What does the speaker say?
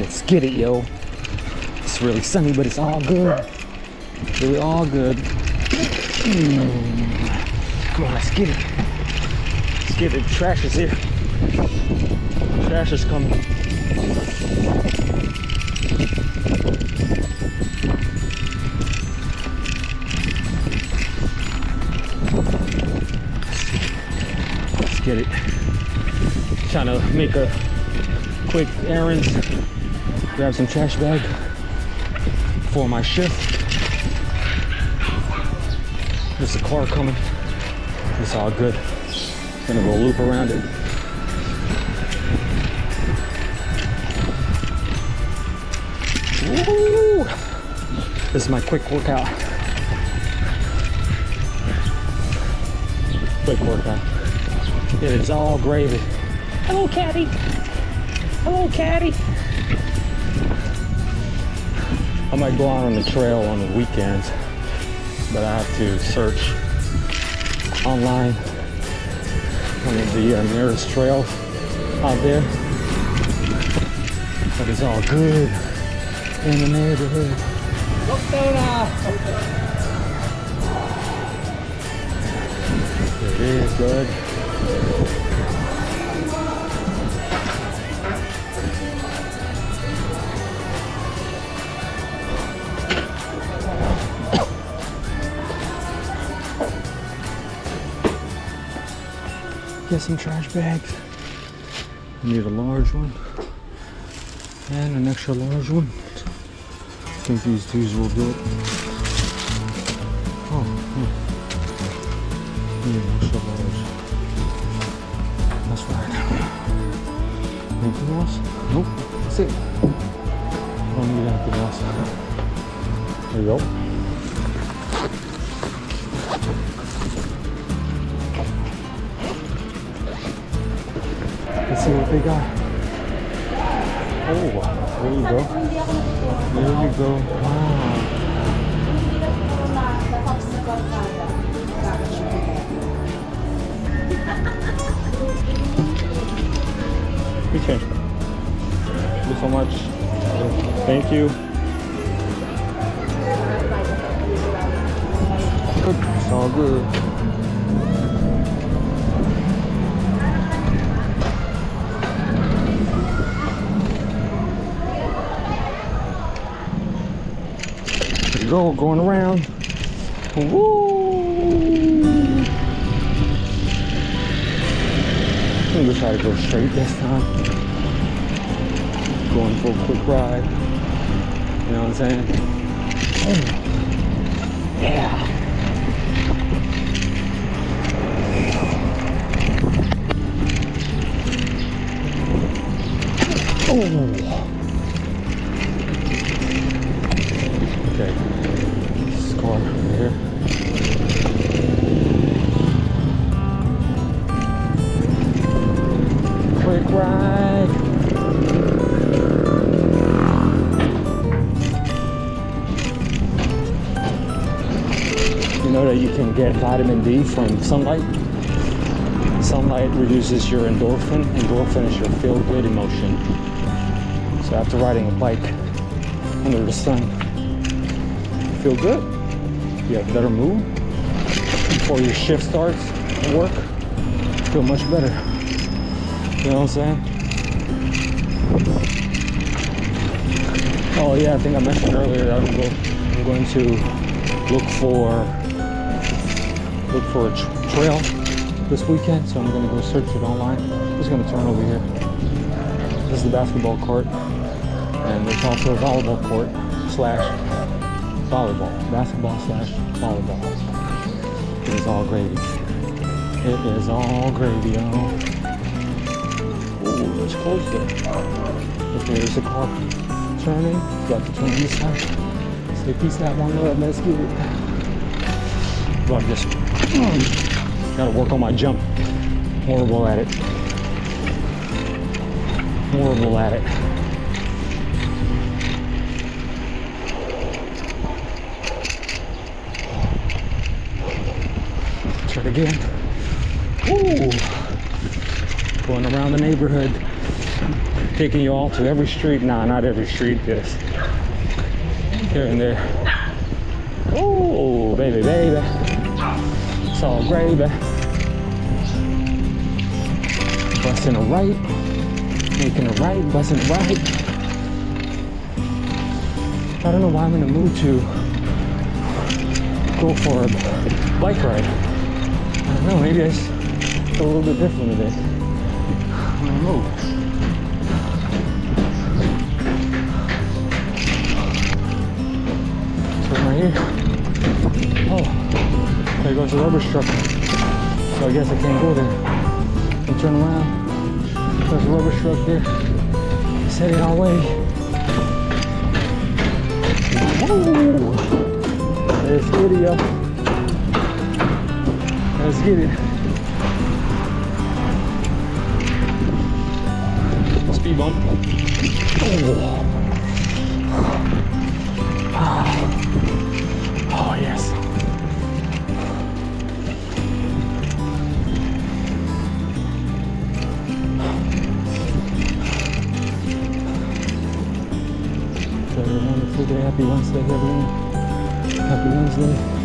Let's get it, yo. It's really sunny, but it's all good. Really all good. Come on, let's get it. Let's get it. Trash is here. Trash is coming. Let's get it. Trying to make a quick errands. Grab some trash bag for my shift. There's a car coming. It's all good. Gonna go loop around it. Woo! This is my quick workout. Quick workout. It's all gravy. Hello, Caddy. Hello, Caddy. I might go out on the trail on the weekends, but I have to search online on the nearest trails out there. But it's all good in the neighborhood. It is good. Get some trash bags. Need a large one and an extra large one. I think these two will do it. Oh, need an extra large. That's right. Anything else? Nope. That's it. Don't need anything else. There you go. Let's see what they got. Oh, there you go. There you go. Wow. We changed. Thank you so much. Thank you. It's all good. Go, going around. Woo! I'm gonna try to go straight this time. Going for a quick ride. You know what I'm saying? Oh. Yeah. Oh. Okay. Car over here. Quick ride. You know that you can get vitamin D from sunlight? Sunlight reduces your endorphin. Endorphin is your feel-good emotion. So after riding a bike under the sun, you feel good. You have a better mood. Before your shift starts at work, you feel much better. You know what I'm saying? Oh yeah, I think I mentioned earlier that I'm going to look for a trail this weekend, so I'm going to go search it online. I'm just going to turn over here. This is the basketball court, and there's also a volleyball court / volleyball, basketball / volleyball. It is all gravy. It is all gravy, y'all. Ooh, it's close there. Okay, there's a car turning. Got to turn this side. Say peace out, one love. Let's get it. But I just gotta work on my jump. Horrible at it. Horrible at it. Try it again. Ooh. Going around the neighborhood. taking you all to every street. Nah, not every street, just here and there. Oh, baby, baby. It's all gravy. Busting a right, making a right, busting a right. I don't know why I'm in the mood to go for a bike ride. I don't know, maybe I just feel a little bit different today when I move. So right here. Oh, there goes the rubbish truck. So I guess I can't go there. And turn around. There's a rubbish truck there. It's heading our way. Woo! Let's get it, y'all. Let's get it. Speed bump. Oh, oh yes. So everyone, it's a happy Wednesday, everyone. Happy Wednesday.